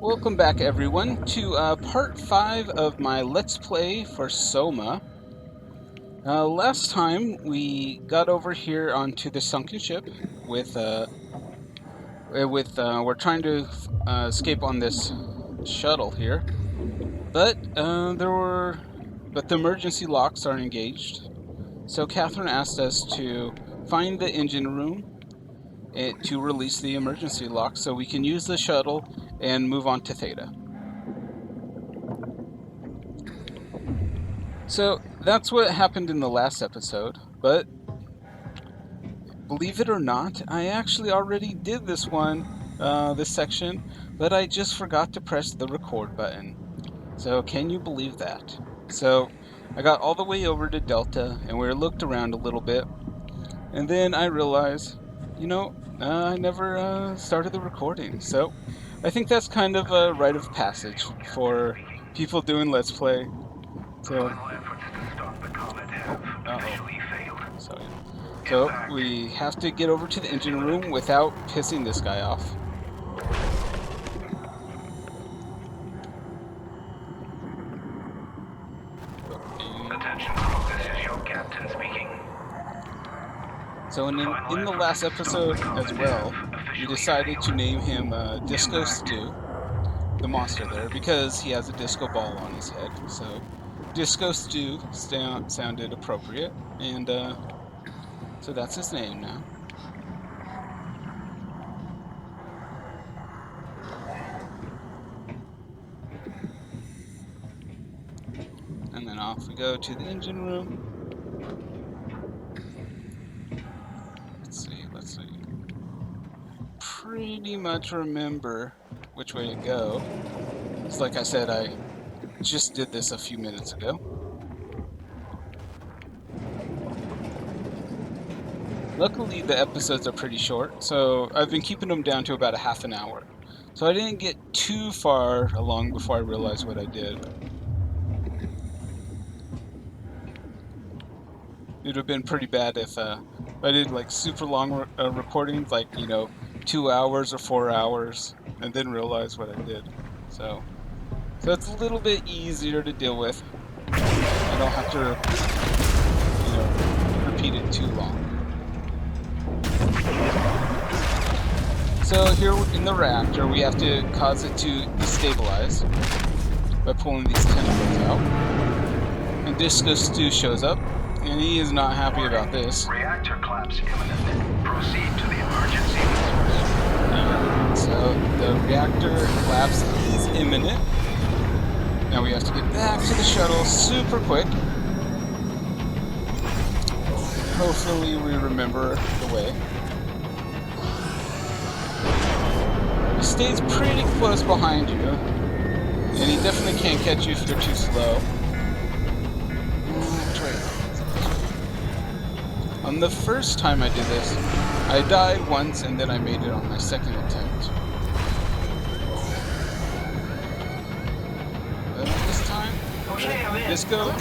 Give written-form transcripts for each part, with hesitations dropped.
Welcome back, everyone, to part 5 of my Let's Play for SOMA. Last time, we got over here onto the sunken ship we're trying to escape on this shuttle here, but the emergency locks are engaged. So Catherine asked us to find the engine room to release the emergency lock so we can use the shuttle and move on to Theta. So that's what happened in the last episode, but believe it or not, I actually already did this section, but I just forgot to press the record button. So can you believe that? So I got all the way over to Delta and we looked around a little bit, and then I realized, I never started the recording. So I think that's kind of a rite of passage for people doing Let's Play. So, So we have to get over to the engine room without pissing this guy off. Attention, this is your captain speaking. So in the last episode as well, we decided to name him Disco Stew, the monster there, because he has a disco ball on his head. So Disco Stew sounded appropriate, and so that's his name now. And then off we go to the engine room. Let's see. Pretty much remember which way to go. It's like I said, I just did this a few minutes ago. Luckily, the episodes are pretty short, so I've been keeping them down to about a half an hour. So I didn't get too far along before I realized what I did. It would have been pretty bad if I did like super long recordings, like 2 hours or 4 hours, and didn't realize what I did. So it's a little bit easier to deal with. I don't have to, repeat it too long. So here in the reactor, we have to cause it to destabilize by pulling these tentacles out. And Disco Stew shows up, and he is not happy about this. Reactor collapse imminent. Proceed to the emergency. So the reactor collapse is imminent. Now we have to get back to the shuttle super quick. Hopefully we remember the way. He stays pretty close behind you, and he definitely can't catch you if you're too slow. On the first time I did this, I died once and then I made it on my second attempt. But this time, Disco,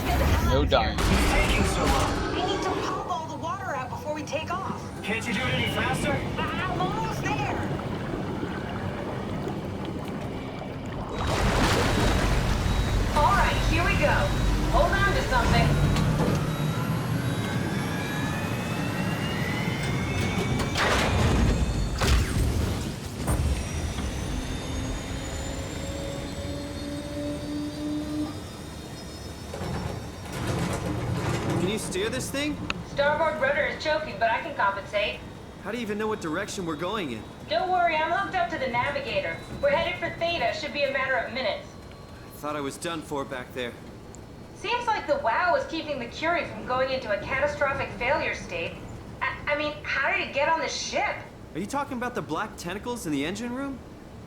no dying. Taking so long. We need to pump all the water out before we take off. Can't you do it any faster? I'm almost there. All right, here we go. Hold on to something. Can you steer this thing? Starboard rudder is choking, but I can compensate. How do you even know what direction we're going in? Don't worry, I'm hooked up to the navigator. We're headed for Theta. Should be a matter of minutes. I thought I was done for back there. Seems like the WOW is keeping the Curie from going into a catastrophic failure state. I mean, how did it get on the ship? Are you talking about the black tentacles in the engine room?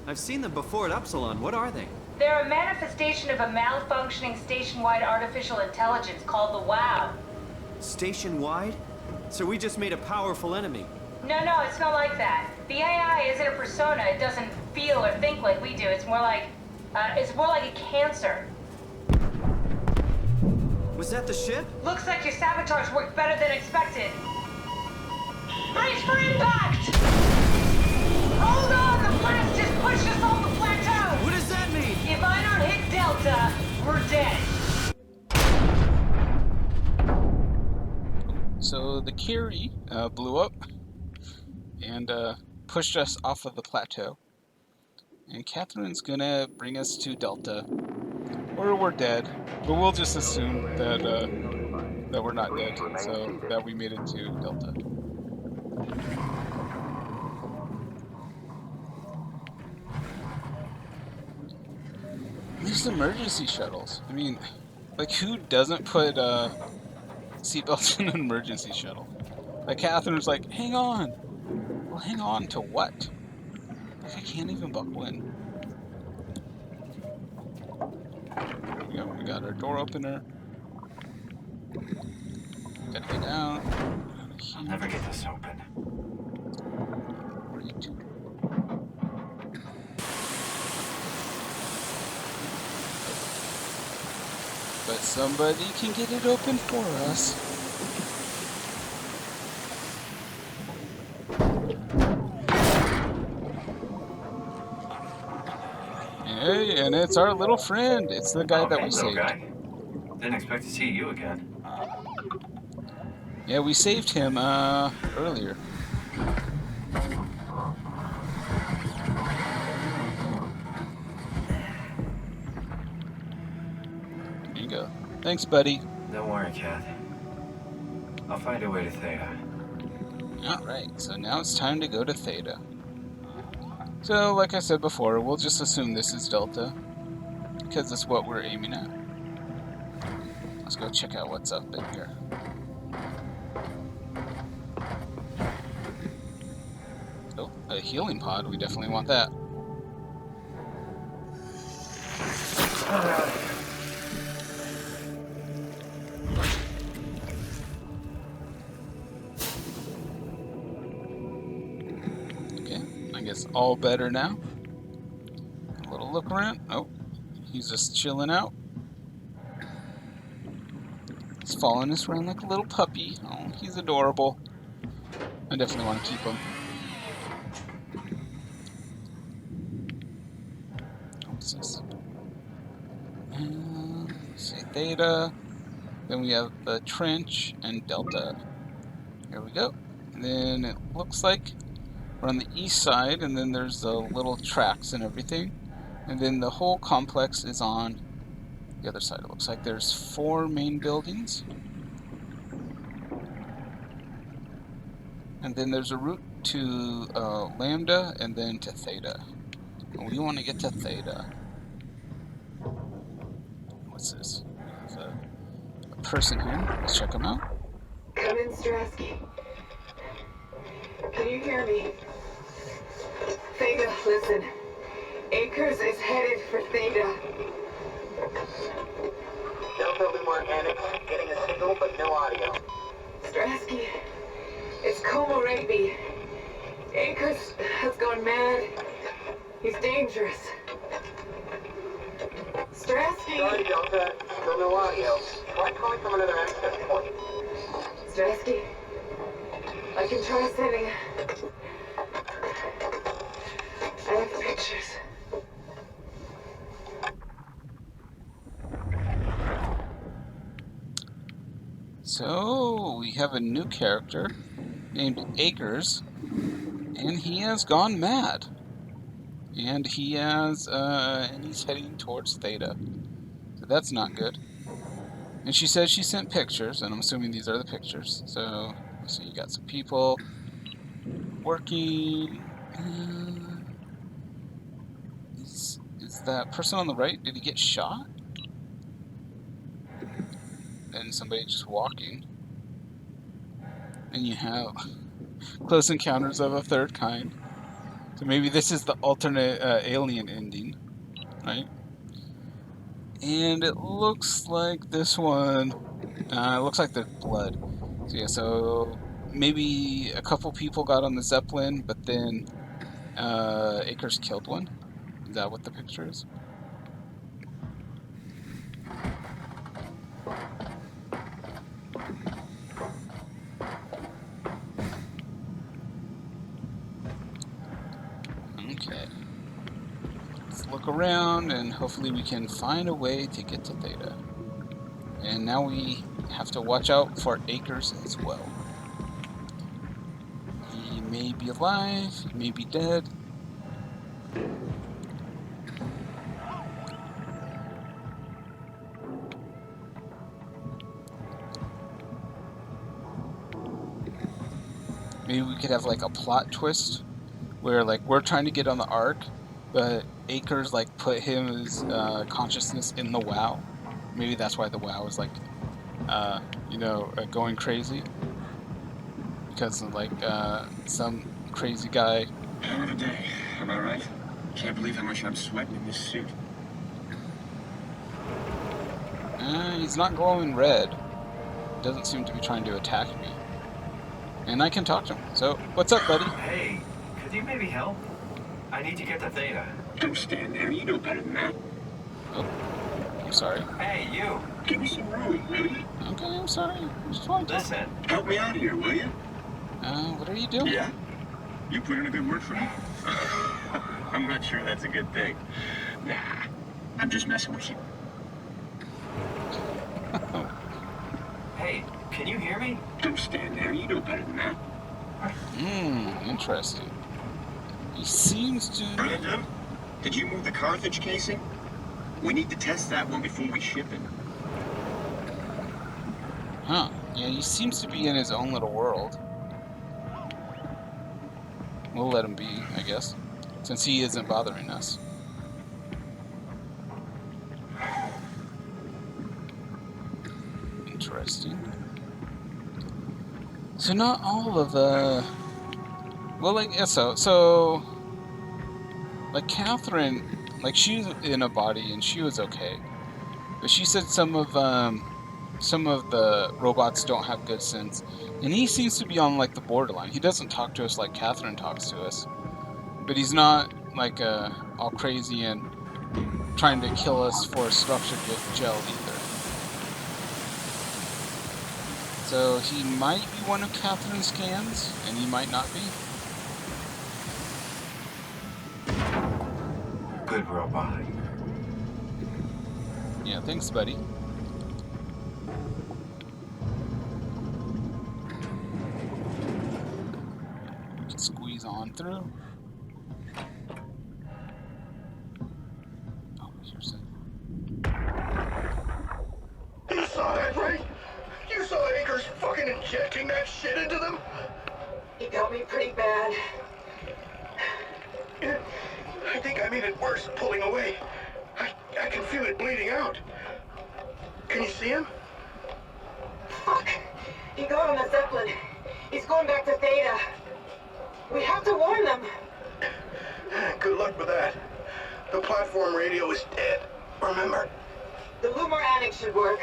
I've seen them before at Upsilon. What are they? They're a manifestation of a malfunctioning station-wide artificial intelligence called the WOW. Station-wide? So we just made a powerful enemy. No, it's not like that. The AI isn't a persona. It doesn't feel or think like we do. It's more like a cancer. Was that the ship? Looks like your sabotage worked better than expected. Brace for impact! Hold on! The blast just pushed us off the plateau! What is that? the Carrie blew up and pushed us off of the plateau. And Catherine's gonna bring us to Delta, or we're dead. But we'll just assume that that we're not dead, so that we made it to Delta. These emergency shuttles. I mean, like, who doesn't put seatbelts in an emergency shuttle? Like, Catherine's like, hang on. Well, hang on to what? Like, I can't even buckle in. There we go. We got our door opener. Gotta get out. I'll never get this open. Great. But somebody can get it open for us. Hey, and it's our little friend. It's the guy that we Little saved. guy. Didn't expect to see you again. Yeah, we saved him earlier. There you go. Thanks, buddy. Don't worry, Kath. I'll find a way to Theta. Alright, so now it's time to go to Theta. So, like I said before, we'll just assume this is Delta, because it's what we're aiming at. Let's go check out what's up in here. Oh, a healing pod. We definitely want that. Okay, I guess all better now. A little look around. Oh, he's just chilling out. He's following us around like a little puppy. Oh, he's adorable. I definitely want to keep him. What's this? Say Theta. Then we have the trench and Delta. Here we go. And then it looks like we're on the east side, and then there's the little tracks and everything. And then the whole complex is on the other side. It looks like there's 4 main buildings. And then there's a route to Lambda and then to Theta. And we want to get to Theta. What's this? There's a person here. Let's check him out. Come in, Strasky. Can you hear me? Theta, listen. Akers is headed for Theta. Delta Luma Organics, getting a signal but no audio. Strasky, it's Como Rigby. Akers has gone mad. He's dangerous. Strasky! Sorry, Delta, still no audio. Try calling from another access point. Strasky, I can try sending. I have pictures. So we have a new character named Akers, and he has gone mad. And he has, and he's heading towards Theta. So that's not good. And she says she sent pictures, and I'm assuming these are the pictures. So you got some people working. Is that person on the right, did he get shot? And somebody just walking. And you have close encounters of a third kind. So maybe this is the alternate alien ending, right? And it looks like this one, it looks like there's blood. So yeah, so maybe a couple people got on the Zeppelin, but then Akers killed one. Is that what the picture is? Okay. Let's look around and hopefully we can find a way to get to Theta. And now we have to watch out for Akers as well. may be alive, he may be dead. Maybe we could have like a plot twist where like we're trying to get on the Ark, but Akers like put his consciousness in the WoW. Maybe that's why the WoW is like, going crazy because of like some crazy guy. Hell of a day, am I right? Can't believe how much I'm sweating in this suit. He's not glowing red. Doesn't seem to be trying to attack me. And I can talk to him. So, what's up, buddy? Hey, could you maybe help? I need to get to Theta. Don't stand there, you know better than that. Oh, I'm sorry. Hey, you! Give me some room, will you? Okay, I'm sorry. Just want to talk. Listen, Help me out here, will you? What are you doing? Yeah? You put in a good word for me? I'm not sure that's a good thing. Nah, I'm just messing with you. hey, can you hear me? Don't stand there, you know better than that. Interesting. He seems to... Brandon, did you move the Carthage casing? We need to test that one before we ship it. Huh. Yeah, he seems to be in his own little world. We'll let him be, I guess, since he isn't bothering us. Interesting. So not all of well, like, yeah, so like Catherine, like she's in a body and she was okay, but she said some of the robots don't have good sense, and he seems to be on like the borderline. He doesn't talk to us like Catherine talks to us, but he's not like all crazy and trying to kill us for a structured gel either. So he might be one of Catherine's scans, and he might not be. Good robot. Yeah, thanks, buddy. We can squeeze on through. Oh, here's it. You saw that, right? You saw Akers fucking injecting that shit into them? He got me pretty bad. I think I made it worse pulling away. I can feel it bleeding out. Can you see him? Fuck. He got on the Zeppelin. He's going back to Theta. We have to warn them. Good luck with that. The platform radio is dead. Remember? The Lumar Annex should work.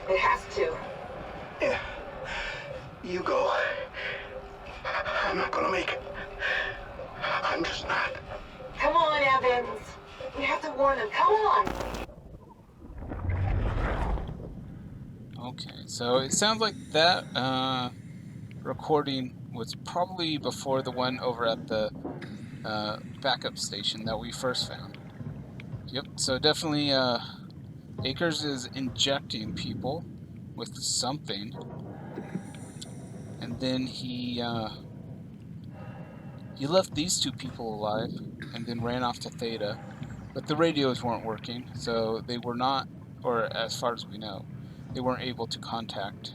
It has to. Yeah. You go. I'm not gonna make it. I'm just not. Come on, Evans. We have to warn them. Come on. Okay, so it sounds like that recording was probably before the one over at the backup station that we first found. Yep, so definitely Akers is injecting people with something, and then he left these two people alive and then ran off to Theta, but the radios weren't working, so they were not, or as far as we know, they weren't able to contact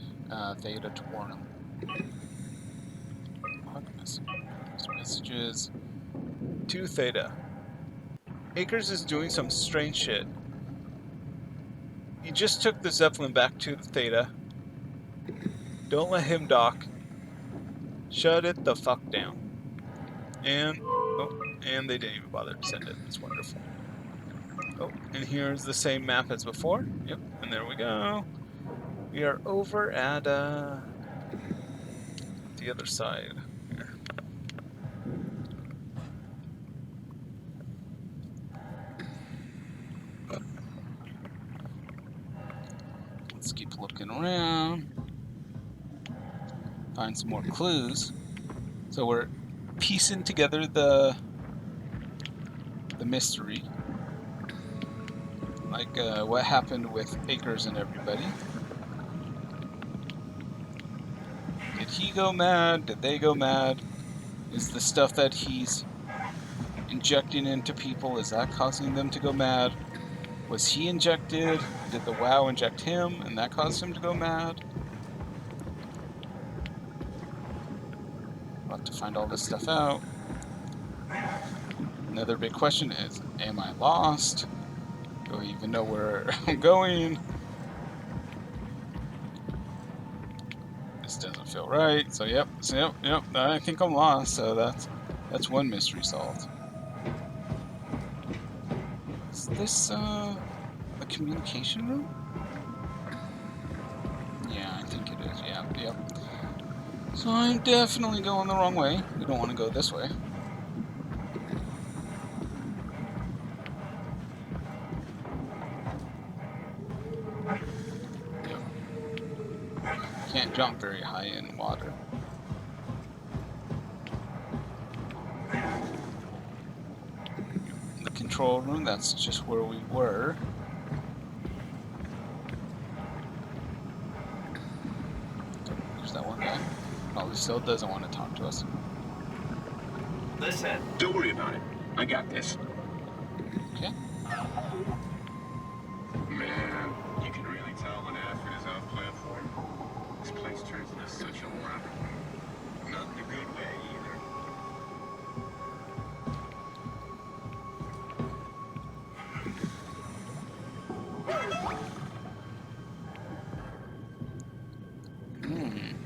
Theta to warn them. Oh, goodness. There's messages to Theta. Akers is doing some strange shit. He just took the Zeppelin back to Theta. Don't let him dock. Shut it the fuck down. And, oh, and they didn't even bother to send it. It's wonderful. Oh, and here's the same map as before. Yep, and there we go. We are over at the other side. Here. Let's keep looking around. Find some more clues. So we're piecing together the mystery. Like what happened with Akers and everybody. Did he go mad? Did they go mad? Is the stuff that he's injecting into people, is that causing them to go mad? Was he injected? Did the WoW inject him and that caused him to go mad? We'll have to find all this stuff out. Another big question is, am I lost? Do I even know where I'm going? This doesn't feel right. So yep, I think I'm lost. So that's one mystery solved. Is this a communication room? Yeah, I think it is. Yeah, yep. So I'm definitely going the wrong way. We don't want to go this way. Yep. Can't jump very high in water. The control room, that's just where we were. There's that one guy. Probably still doesn't want to talk to us. Listen. Don't worry about it. I got this. Okay. Man, you can really tell when Alfred is off platform. This place turns into such a wrap. Not in a good way either.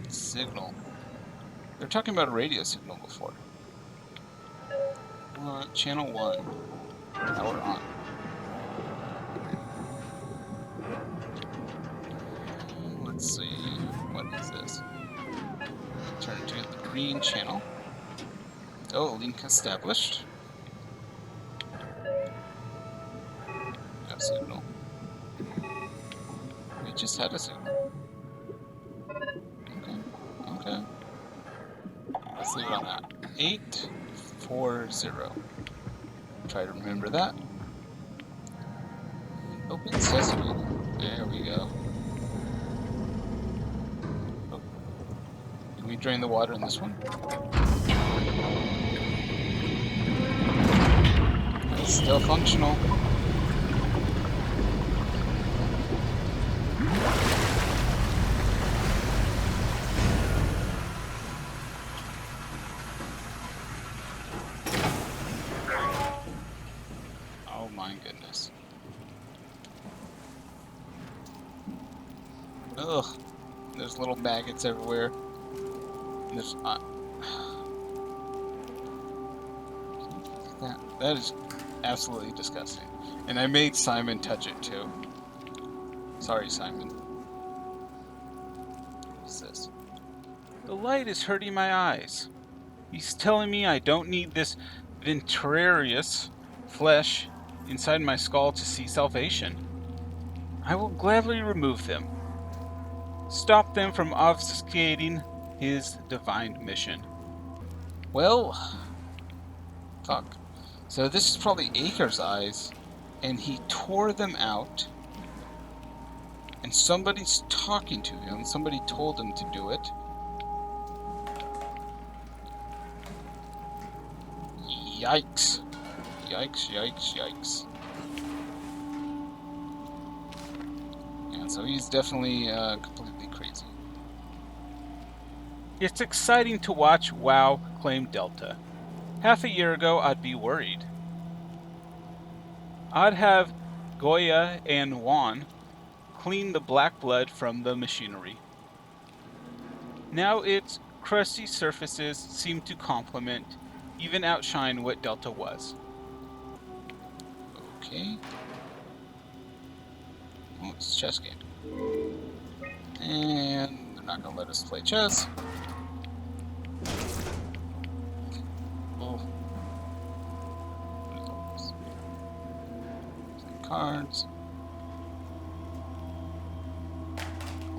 Signal. They're talking about a radio signal before. Channel 1. Power on. Let's see. What is this? Turn to the green channel. Oh, link established. No signal. We just had a signal. Okay. Let's leave it on that. 840. Try to remember that. Open sesame. There we go. Oh. Can we drain the water in this one? It's still functional. Oh my goodness. Ugh. There's little maggots everywhere. There's that is absolutely disgusting. And I made Simon touch it too. Sorry, Simon. What's this? The light is hurting my eyes. He's telling me I don't need this Ventrarius flesh inside my skull to see salvation. I will gladly remove them. Stop them from obfuscating his divine mission. Well, fuck. So this is probably Acre's eyes, and he tore them out, and somebody's talking to him. Somebody told him to do it. Yikes. Yikes. Yeah, so he's definitely completely crazy. It's exciting to watch WoW claim Delta. Half a year ago, I'd be worried. I'd have Goya and Juan clean the black blood from the machinery. Now its crusty surfaces seem to complement, even outshine what Delta was. Okay. Oh, it's a chess game. And they're not going to let us play chess. Oh. What is all this? Play cards.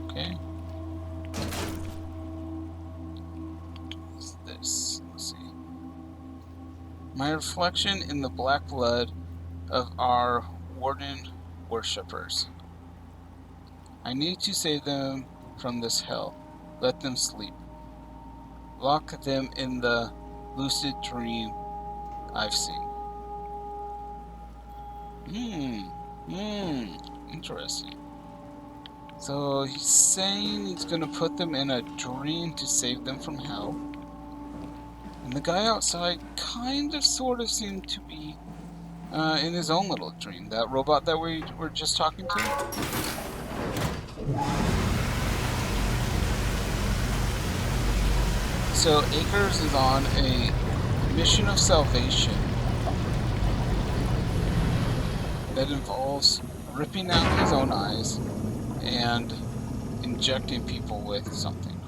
Okay. What's this? Let's see. My reflection in the black blood of our warden worshippers. I need to save them from this hell. Let them sleep. Lock them in the lucid dream I've seen. Interesting. So he's saying he's gonna put them in a dream to save them from hell. And the guy outside kind of sort of seemed to be in his own little dream. That robot that we were just talking to. So Akers is on a mission of salvation that involves ripping out his own eyes and injecting people with something.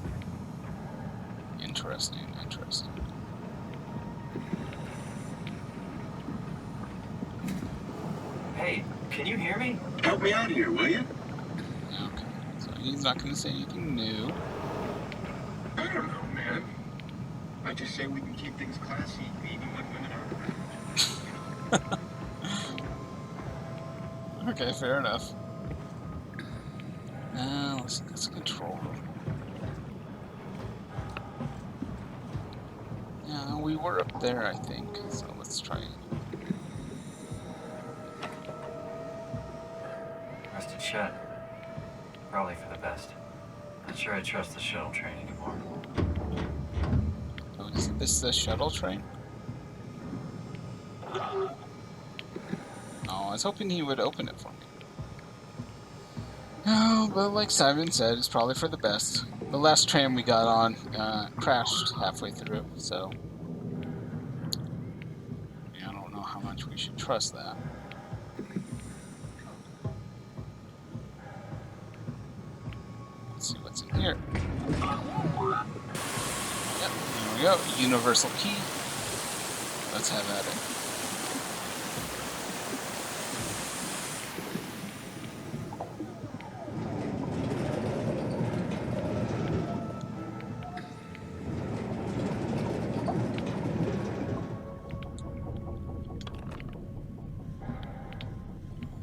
Interesting, interesting. Hey, can you hear me? Help me out here, will you? Okay, so he's not going to say anything new. I don't know, man. I just say we can keep things classy even when women aren't around. Okay, fair enough. Now let's control room. Yeah, we were up there, I think. So let's try it. Rusted shut. Probably for the best. Not sure I trust the shuttle train anymore. Oh, is this the shuttle train? Oh, I was hoping he would open it for me. No, but like Simon said, it's probably for the best. The last train we got on crashed halfway through, so yeah, I don't know how much we should trust that. Let's see what's in here. Yep, here we go. Universal key. Let's have at it.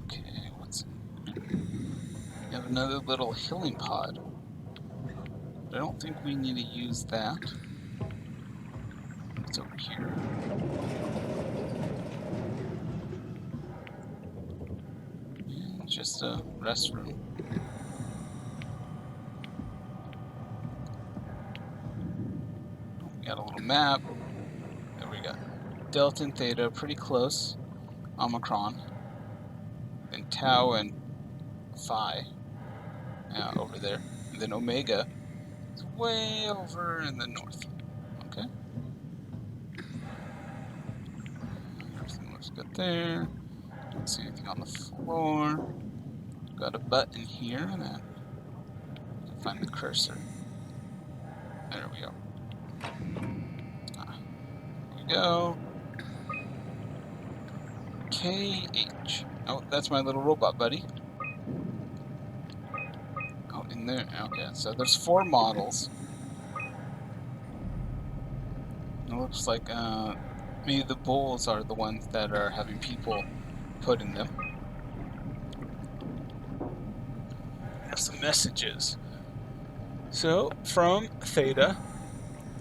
Okay, what's in here? We have another little healing pod. But I don't think we need to use that. What's over here? Yeah, just a restroom. We got a little map. There we go. Delta and Theta, pretty close. Omicron. Then Tau and Phi. Over there. And then Omega is way over in the north. Okay. Everything looks good there. Don't see anything on the floor. Got a button here that you can find the cursor. There we go. There we go. KH. Oh, that's my little robot buddy. Oh, in there. Okay, so there's 4 models. It looks like maybe the bulls are the ones that are having people put in them. Have some messages. So, from Theta,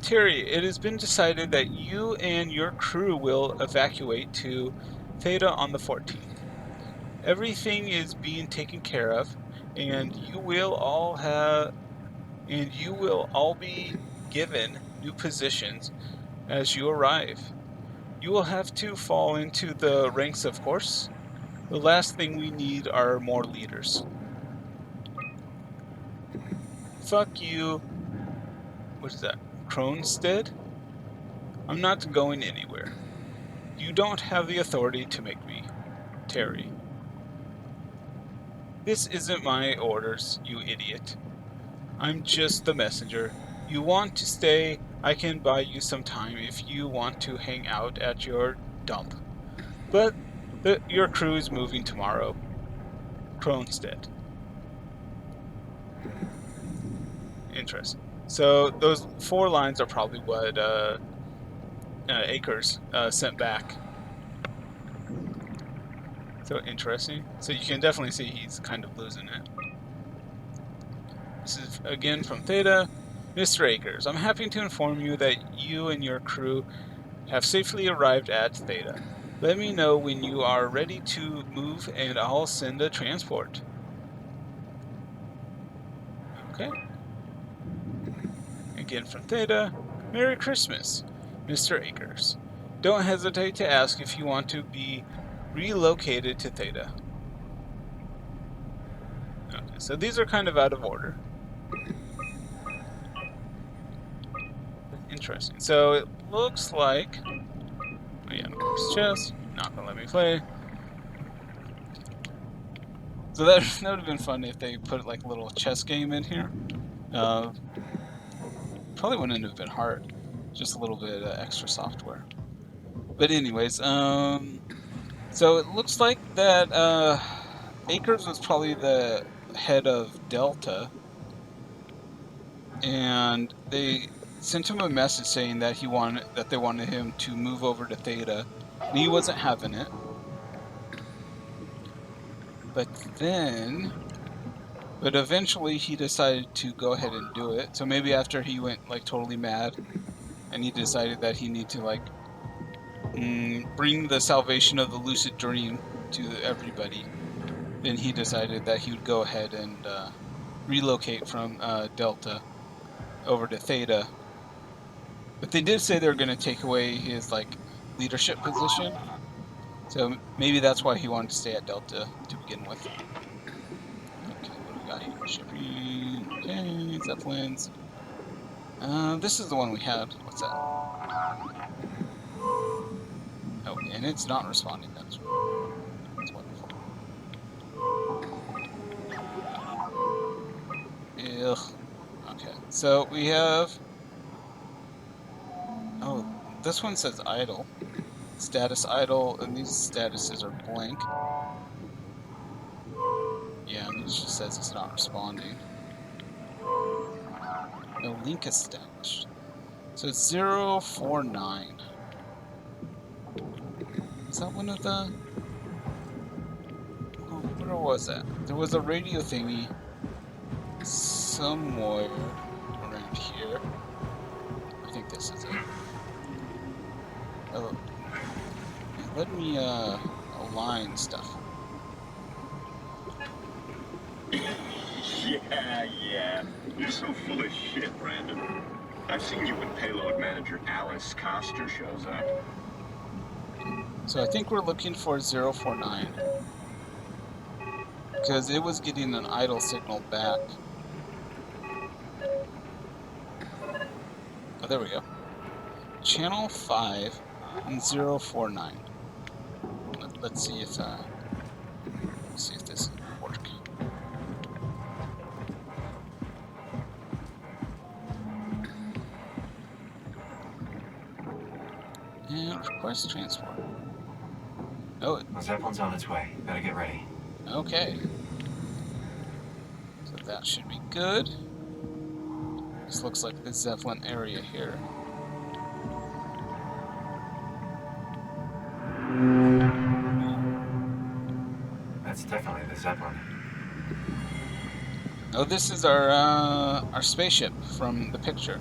Terry, it has been decided that you and your crew will evacuate to Theta on the 14th. Everything is being taken care of, and you will all be given new positions as you arrive. You will have to fall into the ranks, of course. The last thing we need are more leaders. Fuck you. What is that? Kronstead? I'm not going anywhere. You don't have the authority to make me, Terry. This isn't my orders, you idiot. I'm just the messenger. You want to stay, I can buy you some time if you want to hang out at your dump. But your crew is moving tomorrow. Kronstead. Interesting. So those 4 lines are probably what Akers sent back. So interesting. So you can definitely see he's kind of losing it. This is again from Theta. Mr. Akers, I'm happy to inform you that you and your crew have safely arrived at Theta. Let me know when you are ready to move and I'll send a transport. Okay. Again from Theta. Merry Christmas, Mr. Akers. Don't hesitate to ask if you want to be relocated to Theta. Okay, so these are kind of out of order. Interesting. So it looks like... Oh yeah, of course, chess. Not gonna let me play. So that would have been fun if they put like a little chess game in here. Probably wouldn't have been hard. Just a little bit of extra software. But anyways, so it looks like that Akers was probably the head of Delta, and they sent him a message saying that they wanted him to move over to Theta, and he wasn't having it. But eventually he decided to go ahead and do it. So maybe after he went like totally mad, and he decided that he needed to like bring the salvation of the lucid dream to everybody, then he decided that he would go ahead and relocate from Delta over to Theta. But they did say they were going to take away his like leadership position, so maybe that's why he wanted to stay at Delta to begin with. Okay, what do we got here? Shipping. Okay, Zeppelins. This is the one we had. What's that? Oh, and it's not responding. That's wonderful. Ugh. Okay, so we have... Oh, this one says idle. Status idle, and these statuses are blank. Yeah, and it just says it's not responding. No link established. So it's 049. Is that one of the... Oh, where was that? There was a radio thingy somewhere around here. I think this is it. Oh, let me align stuff. Yeah. You're so full of shit, Brandon. I've seen you when payload manager Alice Coster shows up. So I think we're looking for 049. Because it was getting an idle signal back. Oh, there we go. Channel 5 and 049. Let's see if this will work. And request transport. Oh, The Zeppelin's on its way. Better get ready. okay. So that should be good. This looks like the Zeppelin area here. That's definitely the Zeppelin. Oh, this is our spaceship from the picture.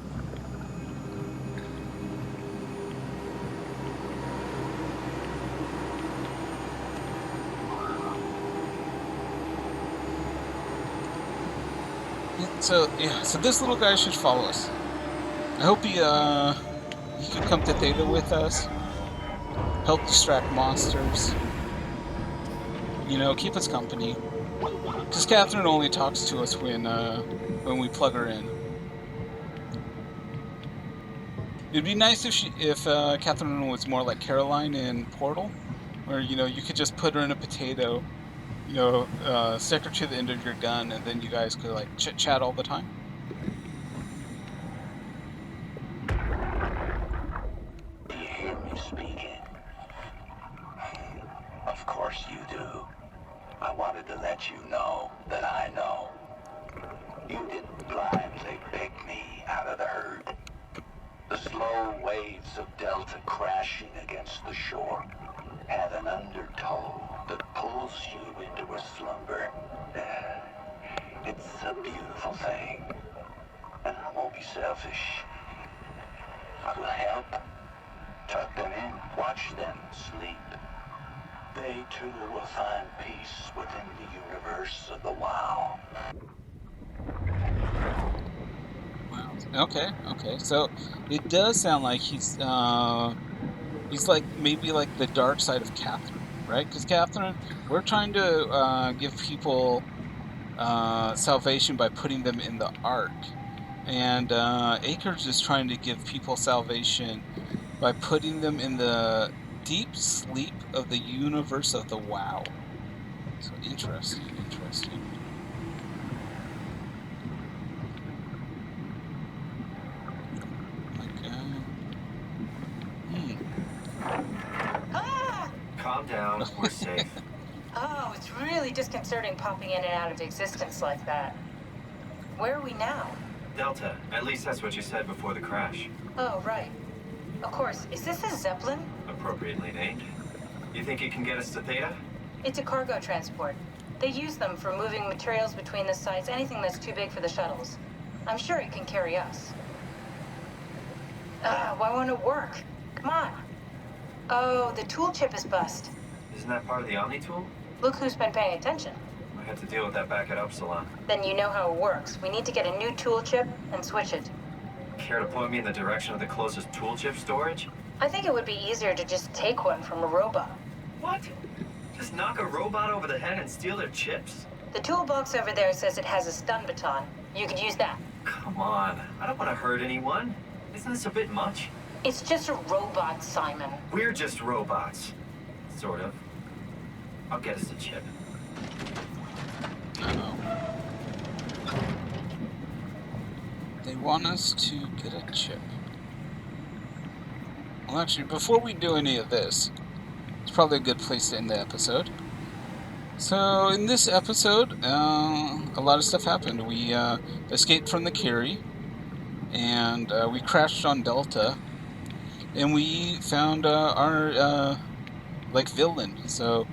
So yeah, so this little guy should follow us. I hope he can come to Theta with us, help distract monsters. You know, keep us company. Because Catherine only talks to us when we plug her in. It'd be nice if Catherine was more like Caroline in Portal, where you know you could just put her in a potato, you know, stick her to the end of your gun, and then you guys could like chit chat all the time. Do you hear me speaking? Of course you do. I wanted to let you know that I know. You didn't blindly pick me out of the herd. The slow waves of Delta crashing against the shore have an undertow that pulls you into a slumber. It's a beautiful thing. And I won't be selfish. I will help. Tuck them in, watch them sleep. They too will find peace within the universe of the WoW. Wow. Okay, okay. So it does sound like he's like maybe like the dark side of Catherine, right? Because Catherine, we're trying to give people salvation by putting them in the ark, and Acres is trying to give people salvation by putting them in the deep sleep of the universe of the WoW. So interesting, interesting. Like, hmm. Ah! Calm down. We're safe. Oh, it's really disconcerting popping in and out of existence like that. Where are we now? Delta. At least that's what you said before the crash. Oh, right. Of course. Is this a Zeppelin? Appropriately named. You think it can get us to Theta? It's a cargo transport. They use them for moving materials between the sites, anything that's too big for the shuttles. I'm sure it can carry us. Why won't it work? Come on. Oh, the tool chip is bust. Isn't that part of the Omni tool? Look who's been paying attention. I had to deal with that back at Upsilon. Then you know how it works. We need to get a new tool chip and switch it. Care to point me in the direction of the closest tool chip storage? I think it would be easier to just take one from a robot. What? Just knock a robot over the head and steal their chips? The toolbox over there says it has a stun baton. You could use that. Come on. I don't want to hurt anyone. Isn't this a bit much? It's just a robot, Simon. We're just robots. Sort of. I'll get us a chip. Uh-oh. They want us to get a chip. Well, actually, before we do any of this, it's probably a good place to end the episode. So, in this episode, a lot of stuff happened. We escaped from the Curie, and we crashed on Delta, and we found our like villain. So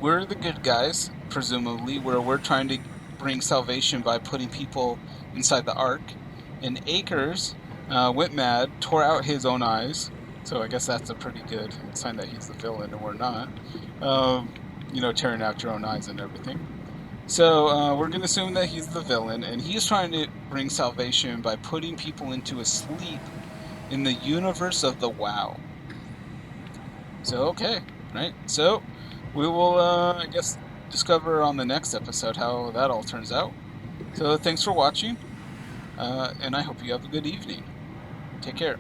we're the good guys, presumably, where we're trying to bring salvation by putting people inside the ark. And Acres went mad, tore out his own eyes. So I guess that's a pretty good sign that he's the villain and we're not. You know, tearing out your own eyes and everything. So we're going to assume that he's the villain, and he's trying to bring salvation by putting people into a sleep in the universe of the WoW. So, okay, right? So, we will, I guess, discover on the next episode how that all turns out. So, thanks for watching, and I hope you have a good evening. Take care.